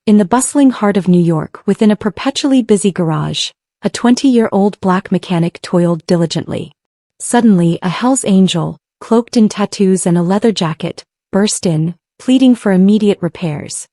In the bustling heart of New York, within a perpetually busy garage, a 20-year-old black mechanic toiled diligently. Suddenly, a Hell's Angel, cloaked in tattoos and a leather jacket, burst in, pleading for immediate repairs.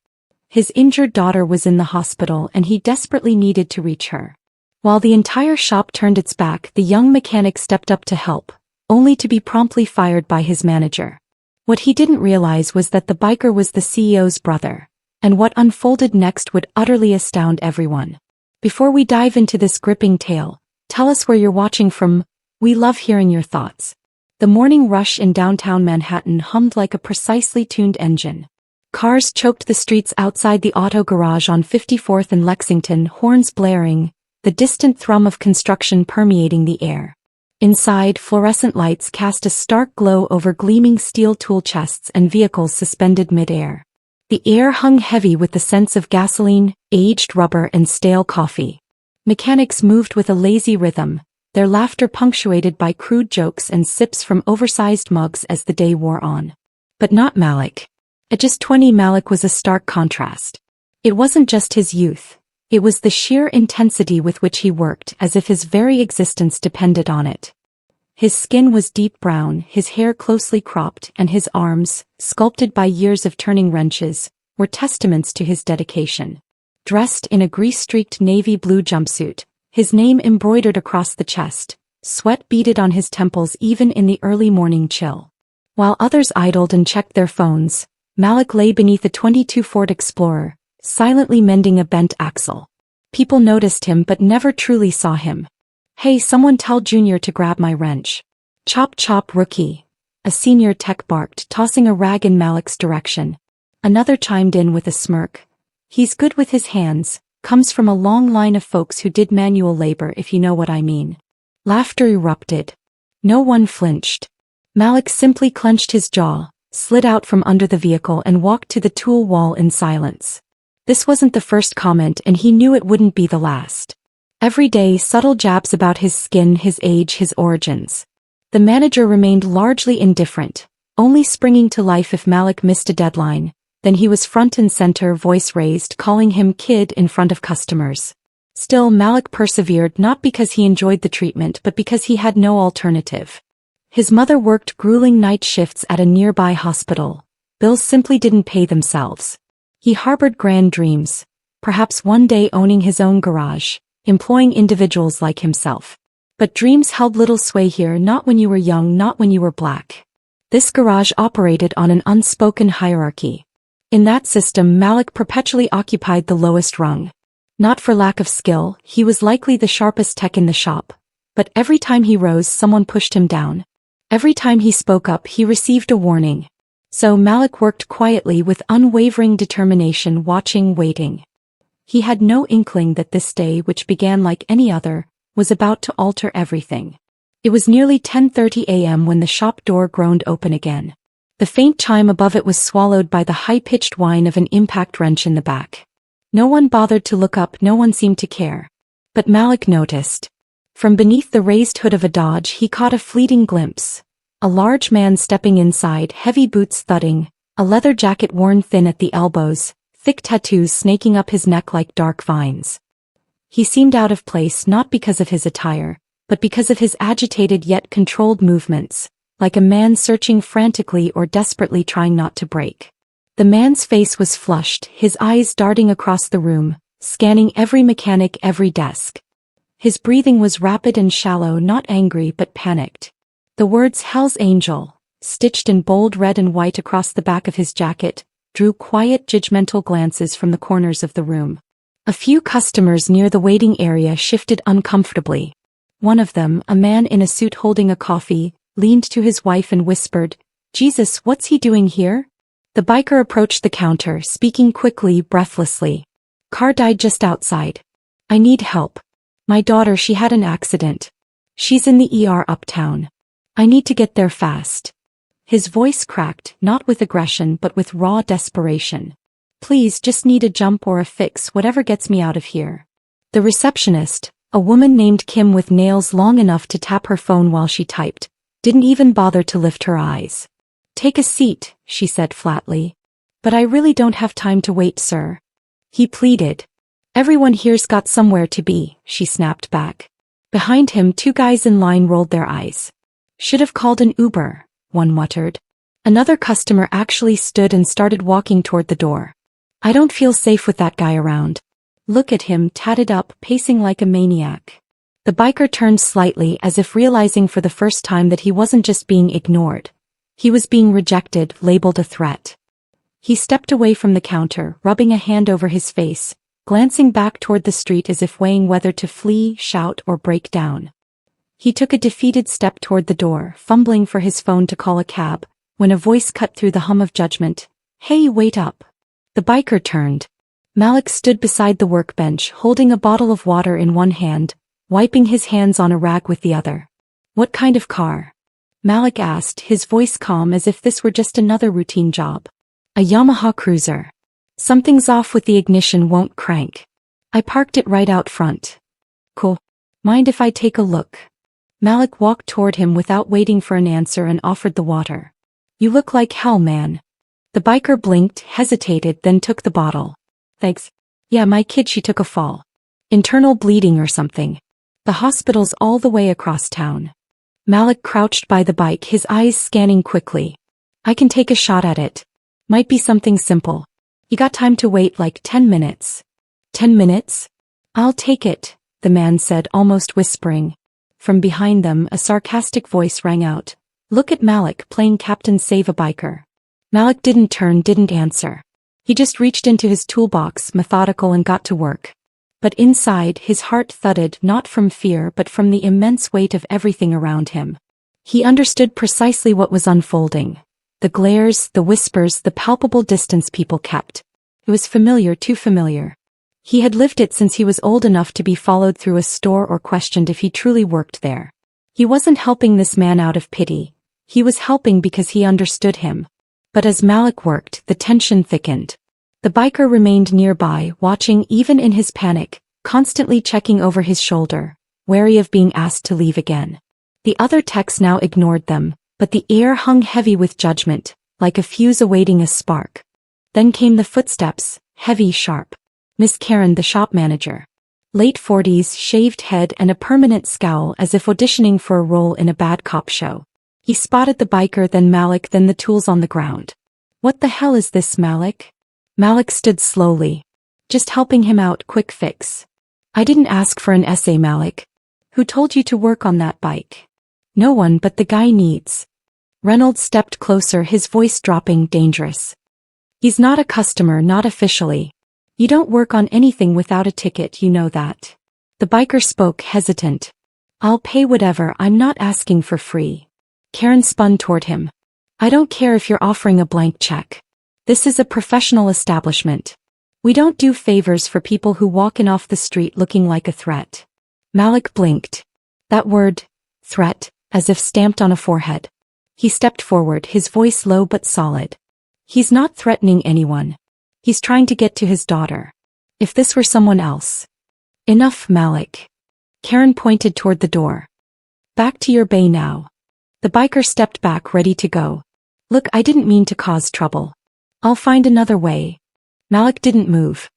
His injured daughter was in the hospital and he desperately needed to reach her. While the entire shop turned its back, the young mechanic stepped up to help, only to be promptly fired by his manager. What he didn't realize was that the biker was the CEO's brother, and what unfolded next would utterly astound everyone. Before we dive into this gripping tale, tell us where you're watching from. We love hearing your thoughts. The morning rush in downtown Manhattan hummed like a precisely tuned engine. Cars choked the streets outside the auto garage on 54th and Lexington, horns blaring, the distant thrum of construction permeating the air. Inside, fluorescent lights cast a stark glow over gleaming steel tool chests and vehicles suspended mid-air. The air hung heavy with the scents of gasoline, aged rubber and stale coffee. Mechanics moved with a lazy rhythm, their laughter punctuated by crude jokes and sips from oversized mugs as the day wore on. But not Malik. At just 20, Malik was a stark contrast. It wasn't just his youth. It was the sheer intensity with which he worked, as if his very existence depended on it. His skin was deep brown, his hair closely cropped, and his arms, sculpted by years of turning wrenches, were testaments to his dedication. Dressed in a grease-streaked navy blue jumpsuit, his name embroidered across the chest, sweat beaded on his temples even in the early morning chill. While others idled and checked their phones, Malik lay beneath a '22 Ford Explorer, silently mending a bent axle. People noticed him but never truly saw him. "Hey, someone tell Junior to grab my wrench." "Chop chop, rookie," a senior tech barked, tossing a rag in Malik's direction. Another chimed in with a smirk. "He's good with his hands, comes from a long line of folks who did manual labor, if you know what I mean." Laughter erupted. No one flinched. Malik simply clenched his jaw, slid out from under the vehicle and walked to the tool wall in silence. This wasn't the first comment and he knew it wouldn't be the last. Every day, subtle jabs about his skin, his age, his origins. The manager remained largely indifferent, only springing to life if Malik missed a deadline. Then he was front and center, voice raised, calling him kid in front of customers. Still, Malik persevered, not because he enjoyed the treatment but because he had no alternative. His mother worked grueling night shifts at a nearby hospital. Bills simply didn't pay themselves. He harbored grand dreams, perhaps one day owning his own garage, employing individuals like himself. But dreams held little sway here, not when you were young, not when you were black. This garage operated on an unspoken hierarchy. In that system, Malik perpetually occupied the lowest rung. Not for lack of skill, he was likely the sharpest tech in the shop. But every time he rose, someone pushed him down. Every time he spoke up, he received a warning. So Malik worked quietly with unwavering determination, watching, waiting. He had no inkling that this day, which began like any other, was about to alter everything. It was nearly 10:30 a.m. when the shop door groaned open again. The faint chime above it was swallowed by the high-pitched whine of an impact wrench in the back. No one bothered to look up, no one seemed to care. But Malik noticed. From beneath the raised hood of a Dodge he caught a fleeting glimpse. A large man stepping inside, heavy boots thudding, a leather jacket worn thin at the elbows, thick tattoos snaking up his neck like dark vines. He seemed out of place not because of his attire, but because of his agitated yet controlled movements, like a man searching frantically or desperately trying not to break. The man's face was flushed, his eyes darting across the room, scanning every mechanic, every desk. His breathing was rapid and shallow, not angry but panicked. The words "Hell's Angel," stitched in bold red and white across the back of his jacket, drew quiet, judgmental glances from the corners of the room. A few customers near the waiting area shifted uncomfortably. One of them, a man in a suit holding a coffee, leaned to his wife and whispered, "Jesus, what's he doing here?" The biker approached the counter, speaking quickly, breathlessly. "Car died just outside. I need help. My daughter, she had an accident. She's in the ER uptown. I need to get there fast." His voice cracked, not with aggression but with raw desperation. "Please, just need a jump or a fix, whatever gets me out of here." The receptionist, a woman named Kim with nails long enough to tap her phone while she typed, didn't even bother to lift her eyes. "Take a seat," she said flatly. "But I really don't have time to wait, sir." he pleaded. Everyone here's got somewhere to be, she snapped back. Behind him, two guys in line rolled their eyes. Should have called an Uber, one muttered. Another customer actually stood and started walking toward the door. I don't feel safe with that guy around. Look at him, tatted up, pacing like a maniac. The biker turned slightly as if realizing for the first time that he wasn't just being ignored. He was being rejected, labeled a threat. He stepped away from the counter, rubbing a hand over his face, glancing back toward the street as if weighing whether to flee, shout, or break down. He took a defeated step toward the door, fumbling for his phone to call a cab, when a voice cut through the hum of judgment. Hey, wait up. The biker turned. Malik stood beside the workbench, holding a bottle of water in one hand, wiping his hands on a rag with the other. What kind of car? Malik asked, his voice calm as if this were just another routine job. A Yamaha Cruiser. Something's off with the ignition, won't crank. I parked it right out front. Cool. Mind if I take a look? Malik walked toward him without waiting for an answer and offered the water. You look like hell, man. The biker blinked, hesitated, then took the bottle. Thanks. Yeah, my kid, she took a fall. Internal bleeding or something. The hospital's all the way across town. Malik crouched by the bike, his eyes scanning quickly. I can take a shot at it. Might be something simple. You got time to wait like 10 minutes. 10 minutes? I'll take it, the man said, almost whispering. From behind them, a sarcastic voice rang out. Look at Malik playing Captain Save a Biker. Malik didn't turn, didn't answer. He just reached into his toolbox, methodical, and got to work. But inside, his heart thudded, not from fear but from the immense weight of everything around him. He understood precisely what was unfolding. The glares, the whispers, the palpable distance people kept. It was familiar, too familiar. He had lived it since he was old enough to be followed through a store or questioned if he truly worked there. He wasn't helping this man out of pity. He was helping because he understood him. But as Malik worked, the tension thickened. The biker remained nearby, watching even in his panic, constantly checking over his shoulder, wary of being asked to leave again. The other techs now ignored them, but the air hung heavy with judgment, like a fuse awaiting a spark. Then came the footsteps, heavy, sharp. Miss Karen, the shop manager. Late 40s, shaved head and a permanent scowl as if auditioning for a role in a bad cop show. He spotted the biker, then Malik, then the tools on the ground. What the hell is this, Malik? Malik stood slowly. Just helping him out, quick fix. I didn't ask for an essay, Malik. Who told you to work on that bike? No one, but the guy needs. Reynolds stepped closer, his voice dropping, dangerous. He's not a customer, not officially. You don't work on anything without a ticket, you know that. The biker spoke, hesitant. I'll pay whatever, I'm not asking for free. Karen spun toward him. I don't care if you're offering a blank check. This is a professional establishment. We don't do favors for people who walk in off the street looking like a threat. Malik blinked. That word, threat, as if stamped on a forehead. He stepped forward, his voice low but solid. He's not threatening anyone. He's trying to get to his daughter. If this were someone else. Enough, Malik. Karen pointed toward the door. Back to your bay now. The biker stepped back, ready to go. Look, I didn't mean to cause trouble. I'll find another way. Malik didn't move.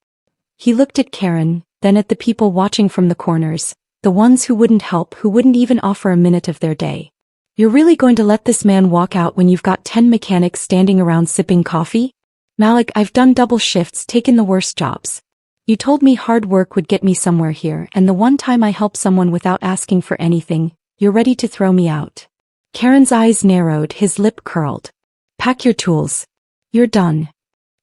He looked at Karen, then at the people watching from the corners, the ones who wouldn't help, who wouldn't even offer a minute of their day. You're really going to let this man walk out when you've got 10 mechanics standing around sipping coffee? Malik, I've done double shifts, taken the worst jobs. You told me hard work would get me somewhere here, and the one time I helped someone without asking for anything, you're ready to throw me out. Karen's eyes narrowed, his lip curled. Pack your tools. You're done.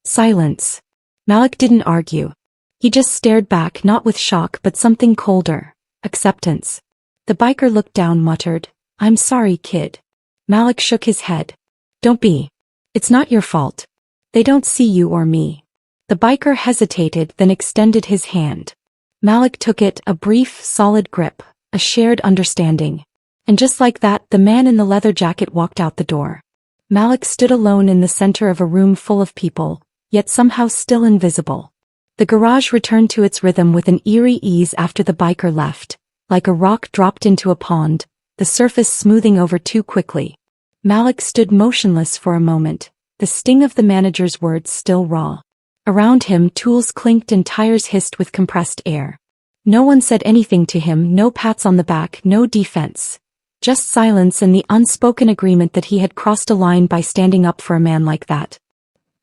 Silence. Malik didn't argue. He just stared back, not with shock but something colder. Acceptance. The biker looked down, muttered, I'm sorry, kid. Malik shook his head. Don't be. It's not your fault. They don't see you or me. The biker hesitated, then extended his hand. Malik took it, a brief, solid grip, a shared understanding. And just like that, the man in the leather jacket walked out the door. Malik stood alone in the center of a room full of people, yet somehow still invisible. The garage returned to its rhythm with an eerie ease after the biker left, like a rock dropped into a pond, the surface smoothing over too quickly. Malik stood motionless for a moment, the sting of the manager's words still raw. Around him, tools clinked and tires hissed with compressed air. No one said anything to him, no pats on the back, no defense. Just silence and the unspoken agreement that he had crossed a line by standing up for a man like that.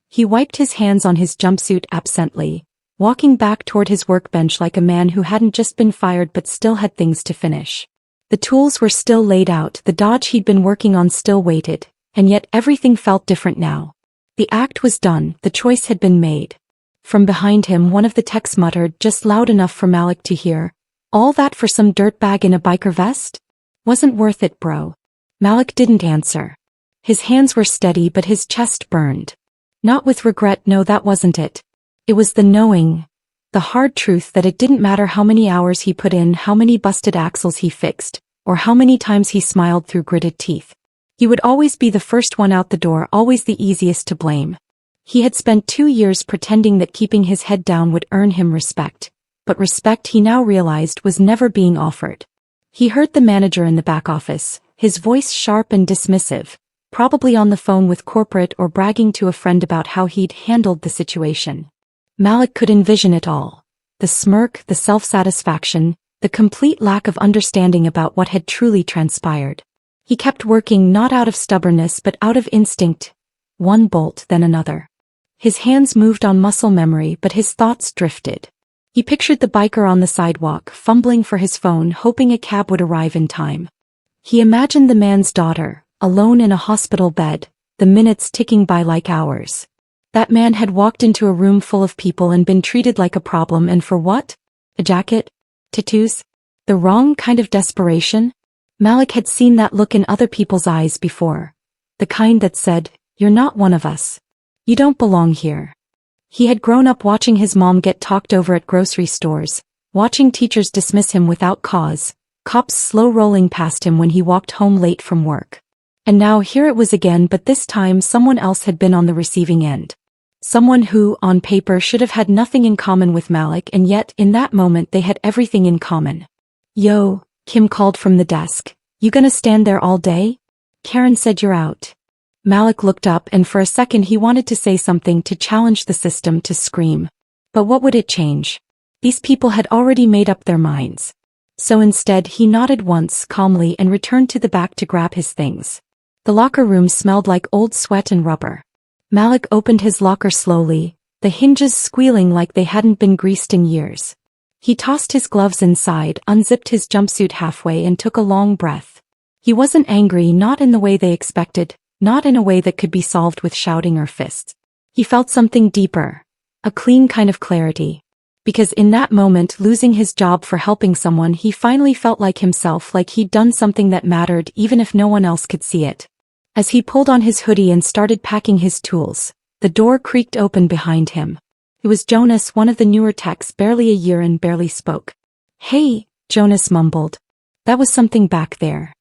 He wiped his hands on his jumpsuit absently, walking back toward his workbench like a man who hadn't just been fired but still had things to finish. The tools were still laid out, the dodge he'd been working on still waited, and yet everything felt different now. The act was done, the choice had been made. From behind him, one of the techs muttered, just loud enough for Malik to hear, "All that for some dirtbag in a biker vest? Wasn't worth it, bro." Malik didn't answer. His hands were steady but his chest burned. Not with regret, no, that wasn't it. It was the knowing, the hard truth that it didn't matter how many hours he put in, how many busted axles he fixed, or how many times he smiled through gritted teeth. He would always be the first one out the door, always the easiest to blame. He had spent 2 years pretending that keeping his head down would earn him respect, but respect he now realized was never being offered. He heard the manager in the back office, his voice sharp and dismissive, probably on the phone with corporate or bragging to a friend about how he'd handled the situation. Malik could envision it all. The smirk, the self-satisfaction, the complete lack of understanding about what had truly transpired. He kept working not out of stubbornness but out of instinct, one bolt then another. His hands moved on muscle memory but his thoughts drifted. He pictured the biker on the sidewalk, fumbling for his phone, hoping a cab would arrive in time. He imagined the man's daughter, alone in a hospital bed, the minutes ticking by like hours. That man had walked into a room full of people and been treated like a problem, and for what? A jacket? Tattoos? The wrong kind of desperation? Malik had seen that look in other people's eyes before. The kind that said, "You're not one of us. You don't belong here." He had grown up watching his mom get talked over at grocery stores, watching teachers dismiss him without cause, cops slow rolling past him when he walked home late from work. And now here it was again, but this time someone else had been on the receiving end. Someone who, on paper, should have had nothing in common with Malik, and yet, in that moment, they had everything in common. "Yo," Kim called from the desk. "You gonna stand there all day?" "Karen said you're out." Malik looked up and for a second he wanted to say something, to challenge the system, to scream. But what would it change? These people had already made up their minds. So instead he nodded once calmly and returned to the back to grab his things. The locker room smelled like old sweat and rubber. Malik opened his locker slowly, the hinges squealing like they hadn't been greased in years. He tossed his gloves inside, unzipped his jumpsuit halfway and took a long breath. He wasn't angry, not in the way they expected, not in a way that could be solved with shouting or fists. He felt something deeper, a clean kind of clarity. Because in that moment, losing his job for helping someone, he finally felt like himself, like he'd done something that mattered even if no one else could see it. As he pulled on his hoodie and started packing his tools, the door creaked open behind him. It was Jonas, one of the newer techs, barely a year and barely spoke. "Hey," Jonas mumbled. "That was something back there."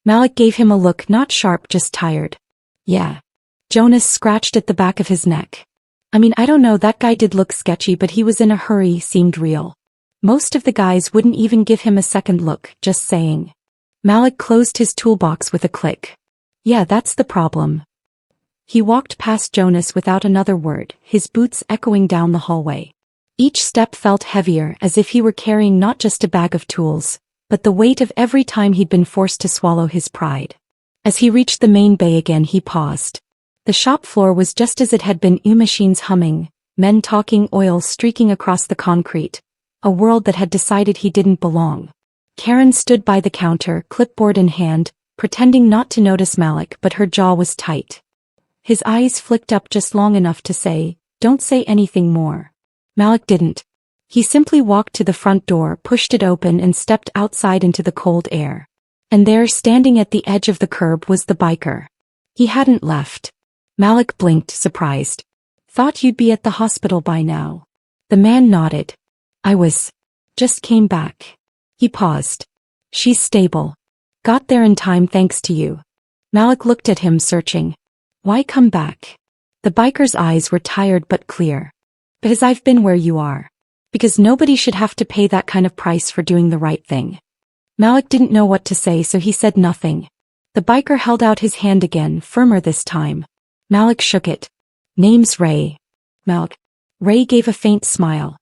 Malik gave him a look, not sharp, just tired. "Yeah." Jonas scratched at the back of his neck. "I mean, I don't know, that guy did look sketchy, but he was in a hurry, seemed real. Most of the guys wouldn't even give him a second look, just saying." Malik closed his toolbox with a click. "Yeah, that's the problem." He walked past Jonas without another word, his boots echoing down the hallway. Each step felt heavier, as if he were carrying not just a bag of tools, but the weight of every time he'd been forced to swallow his pride. As he reached the main bay again, he paused. The shop floor was just as it had been, machines humming, men talking, oil streaking across the concrete, a world that had decided he didn't belong. Karen stood by the counter, clipboard in hand, pretending not to notice Malik, but her jaw was tight. His eyes flicked up just long enough to say, "Don't say anything more." Malik didn't. He simply walked to the front door, pushed it open and stepped outside into the cold air. And there, standing at the edge of the curb, was the biker. He hadn't left. Malik blinked, surprised. "Thought you'd be at the hospital by now." The man nodded. "I was. Just came back." He paused. "She's stable. Got there in time thanks to you." Malik looked at him, searching. "Why come back?" The biker's eyes were tired but clear. "Because I've been where you are. Because nobody should have to pay that kind of price for doing the right thing." Malik didn't know what to say, so he said nothing. The biker held out his hand again, firmer this time. Malik shook it. "Name's Ray." "Malik." Ray gave a faint smile.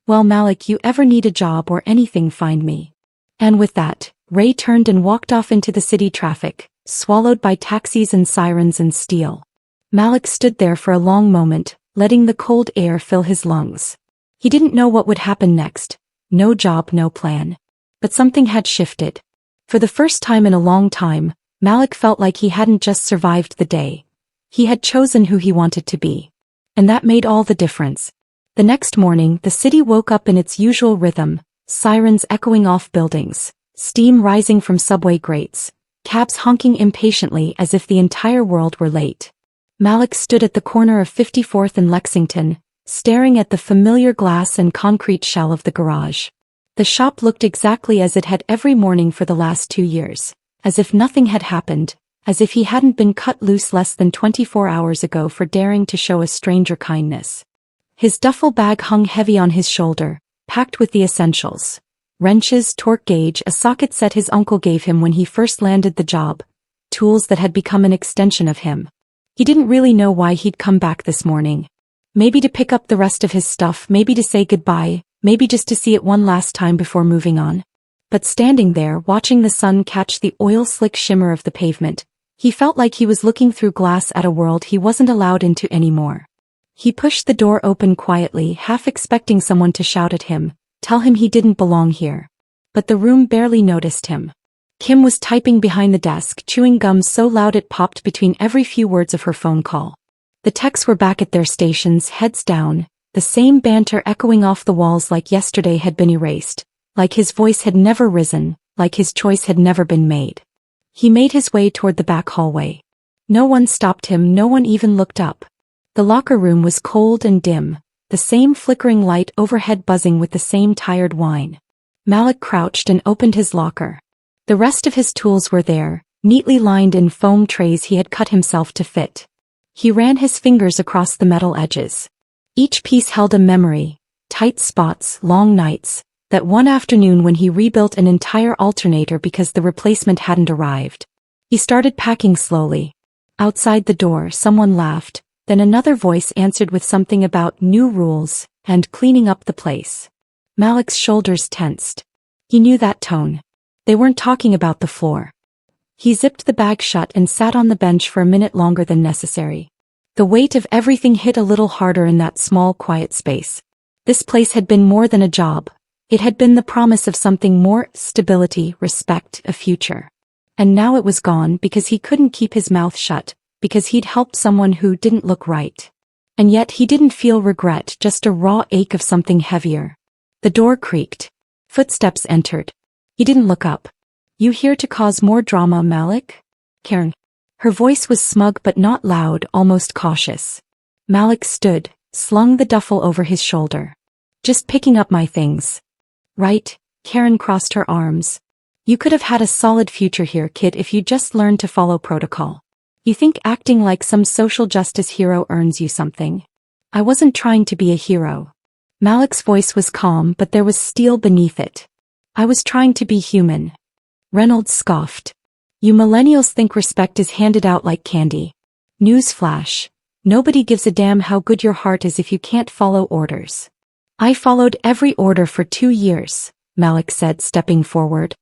Well, Malik, you ever need a job or anything, find me. And with that, Ray turned and walked off into the city traffic, swallowed by taxis and sirens and steel. Malik stood there for a long moment, letting the cold air fill his lungs. He didn't know what would happen next. No job, no plan. But something had shifted. For the first time in a long time, Malik felt like he hadn't just survived the day. He had chosen who he wanted to be. And that made all the difference. The next morning, the city woke up in its usual rhythm, sirens echoing off buildings, steam rising from subway grates, cabs honking impatiently as if the entire world were late. Malik stood at the corner of 54th and Lexington, staring at the familiar glass and concrete shell of the garage. The shop looked exactly as it had every morning for the last 2 years, as if nothing had happened, as if he hadn't been cut loose less than 24 hours ago for daring to show a stranger kindness. His duffel bag hung heavy on his shoulder, packed with the essentials. Wrenches, torque gauge, a socket set his uncle gave him when he first landed the job. Tools that had become an extension of him. He didn't really know why he'd come back this morning. Maybe to pick up the rest of his stuff, maybe to say goodbye, maybe just to see it one last time before moving on. But standing there, watching the sun catch the oil-slick shimmer of the pavement, he felt like he was looking through glass at a world he wasn't allowed into anymore. He pushed the door open quietly, half expecting someone to shout at him, tell him he didn't belong here. But the room barely noticed him. Kim was typing behind the desk, chewing gum so loud it popped between every few words of her phone call. The techs were back at their stations, heads down, the same banter echoing off the walls like yesterday had been erased, like his voice had never risen, like his choice had never been made. He made his way toward the back hallway. No one stopped him, no one even looked up. The locker room was cold and dim, the same flickering light overhead buzzing with the same tired whine. Malik crouched and opened his locker. The rest of his tools were there, neatly lined in foam trays he had cut himself to fit. He ran his fingers across the metal edges. Each piece held a memory, tight spots, long nights, that one afternoon when he rebuilt an entire alternator because the replacement hadn't arrived. He started packing slowly. Outside the door, someone laughed, then another voice answered with something about new rules and cleaning up the place. Malik's shoulders tensed. He knew that tone. They weren't talking about the floor. He zipped the bag shut and sat on the bench for a minute longer than necessary. The weight of everything hit a little harder in that small, quiet space. This place had been more than a job. It had been the promise of something more: stability, respect, a future. And now it was gone because he couldn't keep his mouth shut, because he'd helped someone who didn't look right. And yet he didn't feel regret, just a raw ache of something heavier. The door creaked. Footsteps entered. He didn't look up. You here to cause more drama, Malik? Karen. Her voice was smug but not loud, almost cautious. Malik stood, slung the duffel over his shoulder. Just picking up my things. Right? Karen crossed her arms. You could have had a solid future here, kid, if you just learned to follow protocol. You think acting like some social justice hero earns you something? I wasn't trying to be a hero. Malik's voice was calm, but there was steel beneath it. I was trying to be human. Reynolds scoffed. You millennials think respect is handed out like candy. Newsflash. Nobody gives a damn how good your heart is if you can't follow orders. I followed every order for 2 years, Malik said, stepping forward.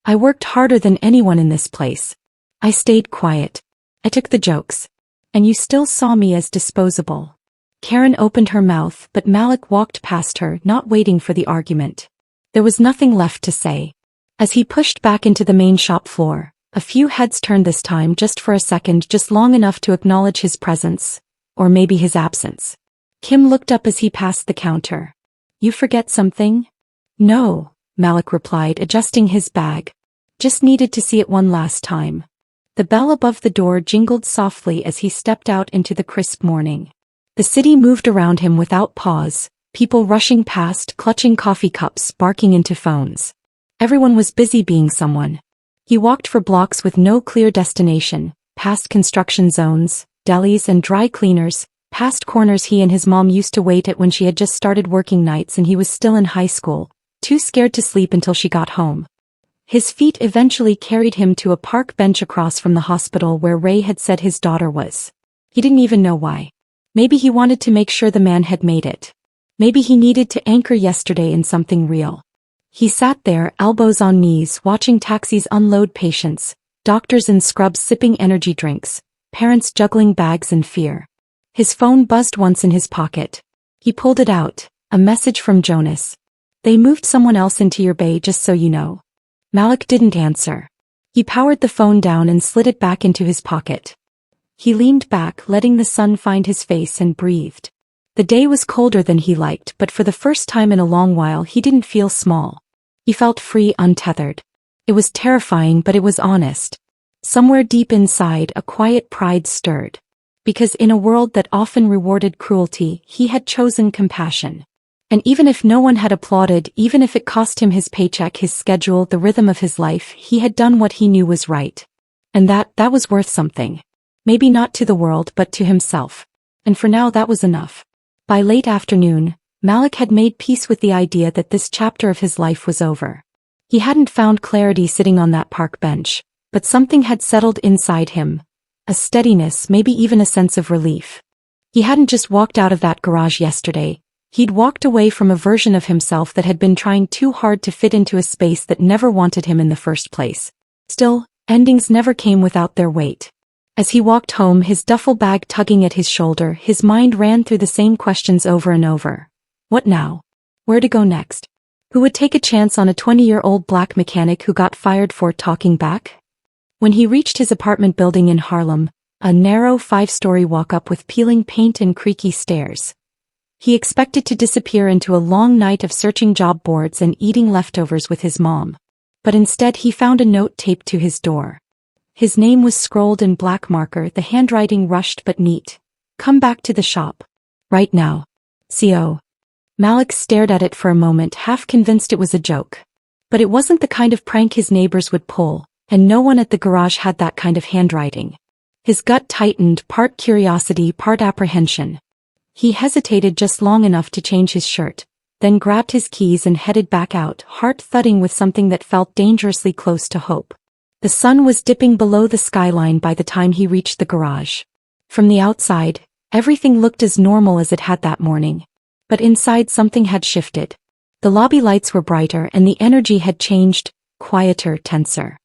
I worked harder than anyone in this place. I stayed quiet. I took the jokes. And you still saw me as disposable. Karen opened her mouth, but Malik walked past her, not waiting for the argument. There was nothing left to say. As he pushed back into the main shop floor, a few heads turned this time, just for a second, just long enough to acknowledge his presence, or maybe his absence. Kim looked up as he passed the counter. You forget something? No, Malik replied, adjusting his bag. Just needed to see it one last time. The bell above the door jingled softly as he stepped out into the crisp morning. The city moved around him without pause, people rushing past, clutching coffee cups, barking into phones. Everyone was busy being someone. He walked for blocks with no clear destination, past construction zones, delis and dry cleaners, past corners he and his mom used to wait at when she had just started working nights and he was still in high school, too scared to sleep until she got home. His feet eventually carried him to a park bench across from the hospital where Ray had said his daughter was. He didn't even know why. Maybe he wanted to make sure the man had made it. Maybe he needed to anchor yesterday in something real. He sat there, elbows on knees, watching taxis unload patients, doctors in scrubs sipping energy drinks, parents juggling bags in fear. His phone buzzed once in his pocket. He pulled it out, a message from Jonas. "They moved someone else into your bay, just so you know." Malik didn't answer. He powered the phone down and slid it back into his pocket. He leaned back, letting the sun find his face, and breathed. The day was colder than he liked, but for the first time in a long while he didn't feel small. He felt free, untethered. It was terrifying, but it was honest. Somewhere deep inside, a quiet pride stirred. Because in a world that often rewarded cruelty, he had chosen compassion. And even if no one had applauded, even if it cost him his paycheck, his schedule, the rhythm of his life, he had done what he knew was right. And that was worth something. Maybe not to the world, but to himself. And for now that was enough. By late afternoon, Malik had made peace with the idea that this chapter of his life was over. He hadn't found clarity sitting on that park bench, but something had settled inside him. A steadiness, maybe even a sense of relief. He hadn't just walked out of that garage yesterday. He'd walked away from a version of himself that had been trying too hard to fit into a space that never wanted him in the first place. Still, endings never came without their weight. As he walked home, his duffel bag tugging at his shoulder, his mind ran through the same questions over and over. What now? Where to go next? Who would take a chance on a 20-year-old black mechanic who got fired for talking back? When he reached his apartment building in Harlem, a narrow 5-story walk-up with peeling paint and creaky stairs, he expected to disappear into a long night of searching job boards and eating leftovers with his mom. But instead he found a note taped to his door. His name was scrolled in black marker, the handwriting rushed but neat. "Come back to the shop. Right now. CO." Malik stared at it for a moment, half convinced it was a joke. But it wasn't the kind of prank his neighbors would pull, and no one at the garage had that kind of handwriting. His gut tightened, part curiosity, part apprehension. He hesitated just long enough to change his shirt, then grabbed his keys and headed back out, heart thudding with something that felt dangerously close to hope. The sun was dipping below the skyline by the time he reached the garage. From the outside, everything looked as normal as it had that morning. But inside something had shifted. The lobby lights were brighter and the energy had changed, quieter, tenser.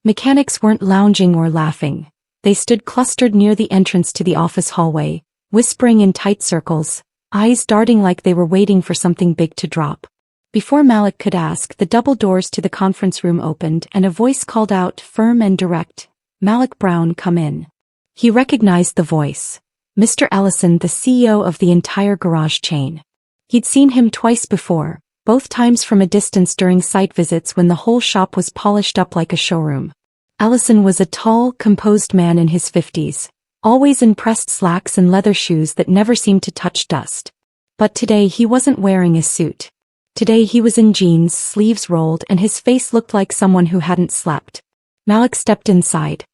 Mechanics weren't lounging or laughing. They stood clustered near the entrance to the office hallway, whispering in tight circles, eyes darting like they were waiting for something big to drop. Before Malik could ask, the double doors to the conference room opened and a voice called out, firm and direct, "Malik Brown, come in." He recognized the voice. Mr. Ellison, the CEO of the entire garage chain. He'd seen him twice before, both times from a distance during site visits when the whole shop was polished up like a showroom. Ellison was a tall, composed man in his 50s. Always in pressed slacks and leather shoes that never seemed to touch dust. But today he wasn't wearing a suit. Today he was in jeans, sleeves rolled, and his face looked like someone who hadn't slept. Malik stepped inside.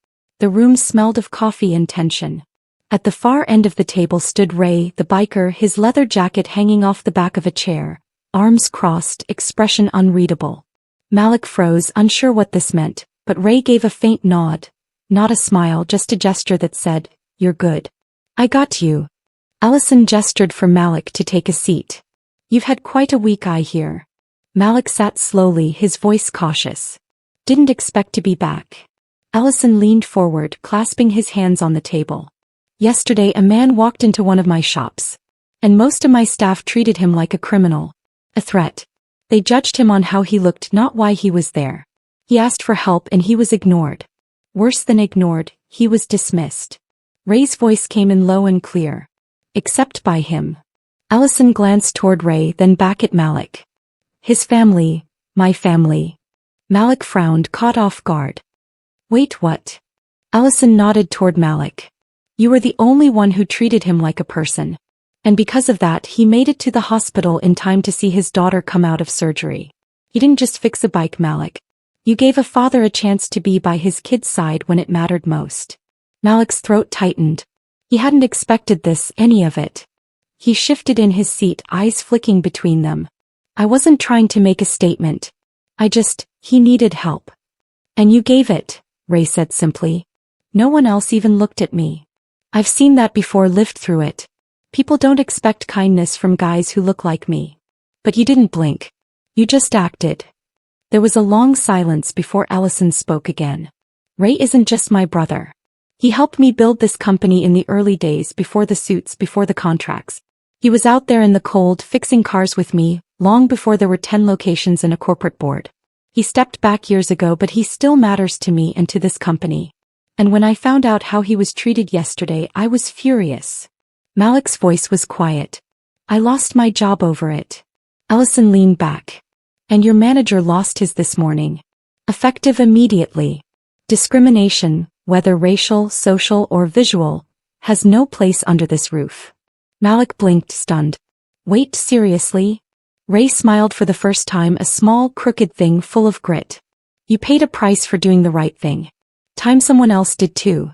The room smelled of coffee and tension. At the far end of the table stood Ray, the biker, his leather jacket hanging off the back of a chair, arms crossed, expression unreadable. Malik froze, unsure what this meant, but Ray gave a faint nod. Not a smile, just a gesture that said, "You're good. I got you." Ellison gestured for Malik to take a seat. "You've had quite a week, I hear." Malik sat slowly, his voice cautious. "Didn't expect to be back." Ellison leaned forward, clasping his hands on the table. "Yesterday a man walked into one of my shops. And most of my staff treated him like a criminal. A threat. They judged him on how he looked, not why he was there. He asked for help and he was ignored. Worse than ignored, he was dismissed." Ray's voice came in low and clear. "Except by him." Ellison glanced toward Ray, then back at Malik. "His family, my family." Malik frowned, caught off guard. "Wait, what?" Ellison nodded toward Malik. "You were the only one who treated him like a person. And because of that, he made it to the hospital in time to see his daughter come out of surgery. You didn't just fix a bike, Malik. You gave a father a chance to be by his kid's side when it mattered most." Malik's throat tightened. He hadn't expected this, any of it. He shifted in his seat, eyes flicking between them. "I wasn't trying to make a statement. He needed help. And you gave it," Ray said simply. "No one else even looked at me. I've seen that before, lived through it. People don't expect kindness from guys who look like me. But you didn't blink. You just acted. There was a long silence before Ellison spoke again. Ray isn't just my brother. He helped me build this company in the early days, before the suits, before the contracts. He was out there in the cold fixing cars with me, long before there were 10 locations and a corporate board. He stepped back years ago, but he still matters to me and to this company. And when I found out how he was treated yesterday, I was furious. Malik's voice was quiet. I lost my job over it. Ellison leaned back. And your manager lost his this morning. Effective immediately. Discrimination, whether racial, social, or visual, has no place under this roof. Malik blinked, stunned. Wait, seriously? Ray smiled for the first time, a small, crooked thing full of grit. You paid a price for doing the right thing. Time someone else did too.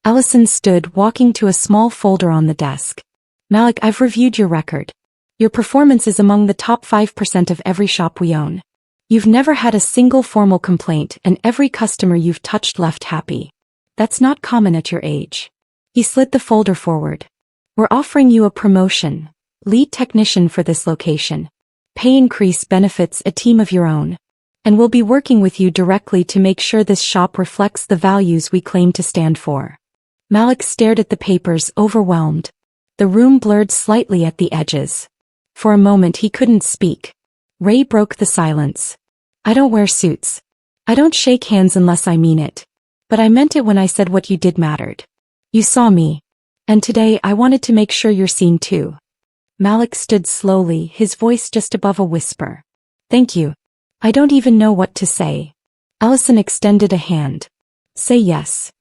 Ellison stood, walking to a small folder on the desk. Malik, I've reviewed your record. Your performance is among the top 5% of every shop we own. You've never had a single formal complaint, and every customer you've touched left happy. That's not common at your age. He slid the folder forward. We're offering you a promotion. Lead technician for this location. Pay increase, benefits, a team of your own. And we'll be working with you directly to make sure this shop reflects the values we claim to stand for. Malik stared at the papers, overwhelmed. The room blurred slightly at the edges. For a moment he couldn't speak. Ray broke the silence. I don't wear suits. I don't shake hands unless I mean it. But I meant it when I said what you did mattered. You saw me. And today I wanted to make sure you're seen too. Malik stood slowly, his voice just above a whisper. Thank you. I don't even know what to say. Ellison extended a hand. Say yes.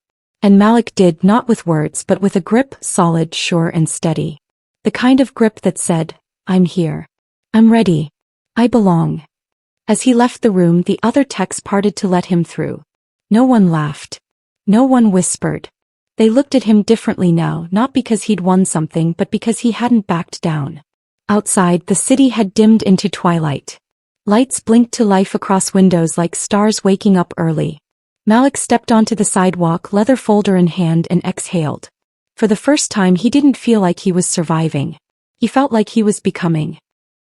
And Malik did, not with words but with a grip, solid, sure and steady. The kind of grip that said, I'm here. I'm ready. I belong. As he left the room, the other techs parted to let him through. No one laughed. No one whispered. They looked at him differently now, not because he'd won something but because he hadn't backed down. Outside, the city had dimmed into twilight. Lights blinked to life across windows like stars waking up early. Malik stepped onto the sidewalk, leather folder in hand, and exhaled. For the first time he didn't feel like he was surviving. He felt like he was becoming.